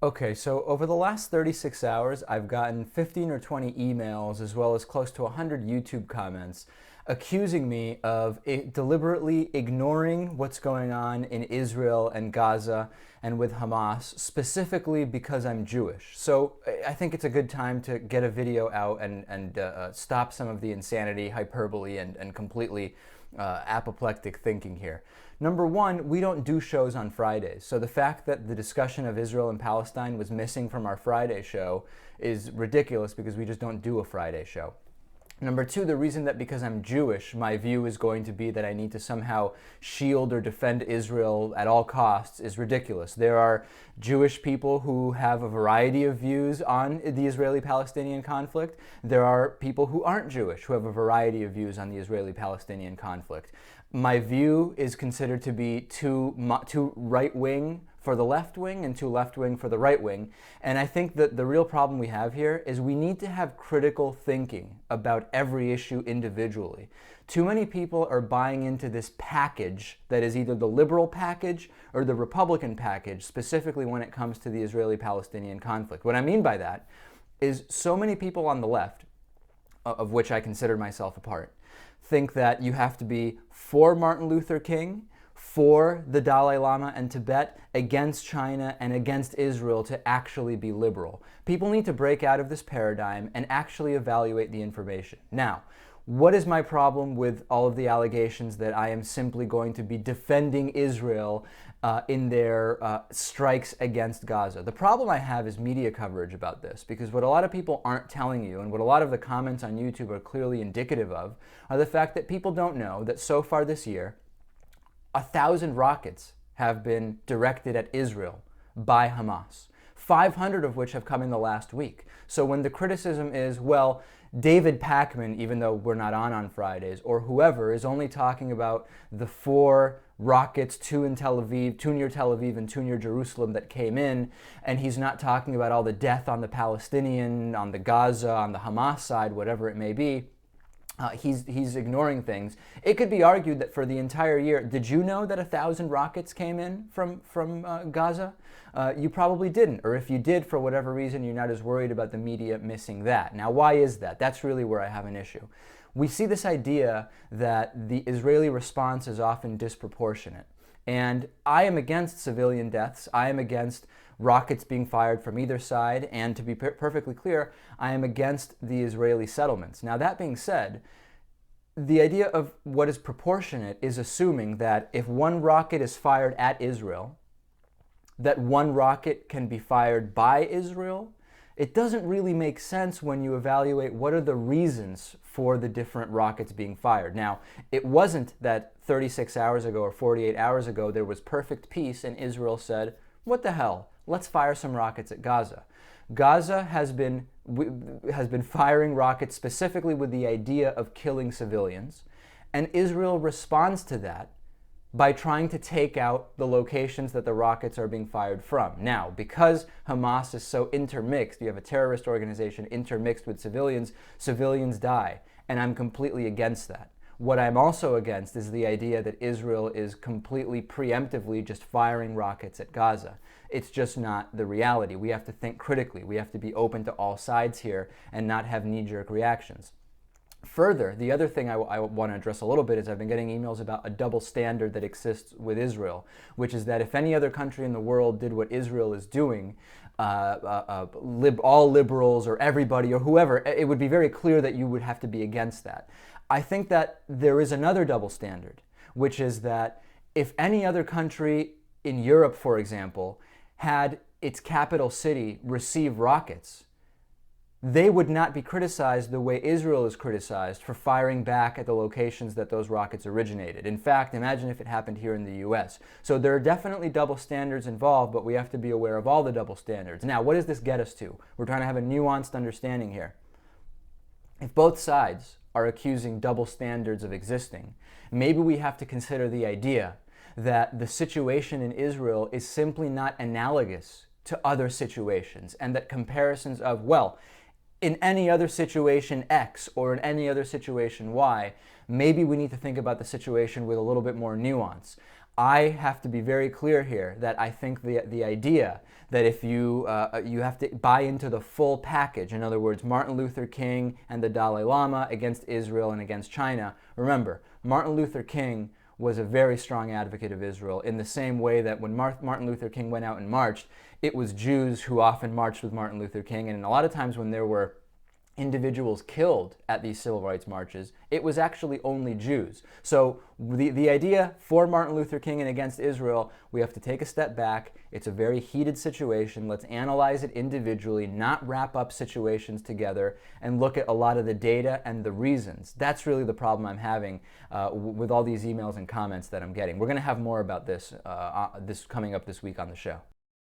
Okay, so over the last 36 hours, I've gotten 15 or 20 emails as well as close to 100 YouTube comments accusing me of deliberately ignoring what's going on in Israel and Gaza and with Hamas, specifically because I'm Jewish. So I think it's a good time to get a video out and stop some of the insanity, hyperbole, and completely apoplectic thinking here. Number one, we don't do shows on Fridays. So the fact that the discussion of Israel and Palestine was missing from our Friday show is ridiculous because we just don't do a Friday show. Number two, the reason that because I'm Jewish, my view is going to be that I need to somehow shield or defend Israel at all costs is ridiculous. There are Jewish people who have a variety of views on the Israeli-Palestinian conflict. There are people who aren't Jewish who have a variety of views on the Israeli-Palestinian conflict. My view is considered to be too right-wing for the left wing and too left wing for the right wing. And I think that the real problem we have here is we need to have critical thinking about every issue individually. Too many people are buying into this package that is either the liberal package or the Republican package, specifically when it comes to the Israeli-Palestinian conflict. What I mean by that is so many people on the left, of which I consider myself a part, think that you have to be for Martin Luther King, for the Dalai Lama and Tibet, against China, and against Israel to actually be liberal. People need to break out of this paradigm and actually evaluate the information. Now, what is my problem with all of the allegations that I am simply going to be defending Israel in their strikes against Gaza? The problem I have is media coverage about this, because what a lot of people aren't telling you, and what a lot of the comments on YouTube are clearly indicative of, are the fact that people don't know that so far this year, 1,000 rockets have been directed at Israel by Hamas, 500 of which have come in the last week. So when the criticism is, well, David Pakman, even though we're not on Fridays, or whoever, is only talking about the 4 rockets, 2 in Tel Aviv, 2 near Tel Aviv and 2 near Jerusalem that came in, and he's not talking about all the death on the Palestinian, on the Gaza, on the Hamas side, whatever it may be, he's ignoring things. It could be argued that for the entire year, did you know that 1,000 rockets came in from Gaza? You probably didn't, or if you did, for whatever reason, you're not as worried about the media missing that. Now, why is that? That's really where I have an issue. We see this idea that the Israeli response is often disproportionate. And I am against civilian deaths. I am against rockets being fired from either side. And to be perfectly clear, I am against the Israeli settlements. Now, that being said, the idea of what is proportionate is assuming that if one rocket is fired at Israel, that one rocket can be fired by Israel. It doesn't really make sense when you evaluate what are the reasons for the different rockets being fired. Now, it wasn't that 36 hours ago or 48 hours ago there was perfect peace and Israel said, what the hell, let's fire some rockets at Gaza. Gaza has been firing rockets specifically with the idea of killing civilians, and Israel responds to that by trying to take out the locations that the rockets are being fired from. Now, because Hamas is so intermixed, you have a terrorist organization intermixed with civilians, civilians die, and I'm completely against that. What I'm also against is the idea that Israel is completely preemptively just firing rockets at Gaza. It's just not the reality. We have to think critically. We have to be open to all sides here and not have knee-jerk reactions. Further, the other thing I want to address a little bit is I've been getting emails about a double standard that exists with Israel, which is that if any other country in the world did what Israel is doing, all liberals or everybody or whoever, it would be very clear that you would have to be against that. I think that there is another double standard, which is that if any other country in Europe, for example, had its capital city receive rockets, they would not be criticized the way Israel is criticized for firing back at the locations that those rockets originated. In fact, imagine if it happened here in the US. So there are definitely double standards involved, but we have to be aware of all the double standards. Now, what does this get us to? We're trying to have a nuanced understanding here. If both sides are accusing double standards of existing, maybe we have to consider the idea that the situation in Israel is simply not analogous to other situations, and that comparisons of, well, in any other situation X or in any other situation Y, maybe we need to think about the situation with a little bit more nuance. I have to be very clear here that I think the idea that if you have to buy into the full package, in other words, Martin Luther King and the Dalai Lama against Israel and against China. Remember, Martin Luther King was a very strong advocate of Israel in the same way that when Martin Luther King went out and marched, it was Jews who often marched with Martin Luther King, and a lot of times when there were individuals killed at these civil rights marches, it was actually only Jews. So the idea for Martin Luther King and against Israel, we have to take a step back. It's a very heated situation. Let's analyze it individually, not wrap up situations together, and look at a lot of the data and the reasons. That's really the problem I'm having with all these emails and comments that I'm getting. We're going to have more about this coming up this week on the show.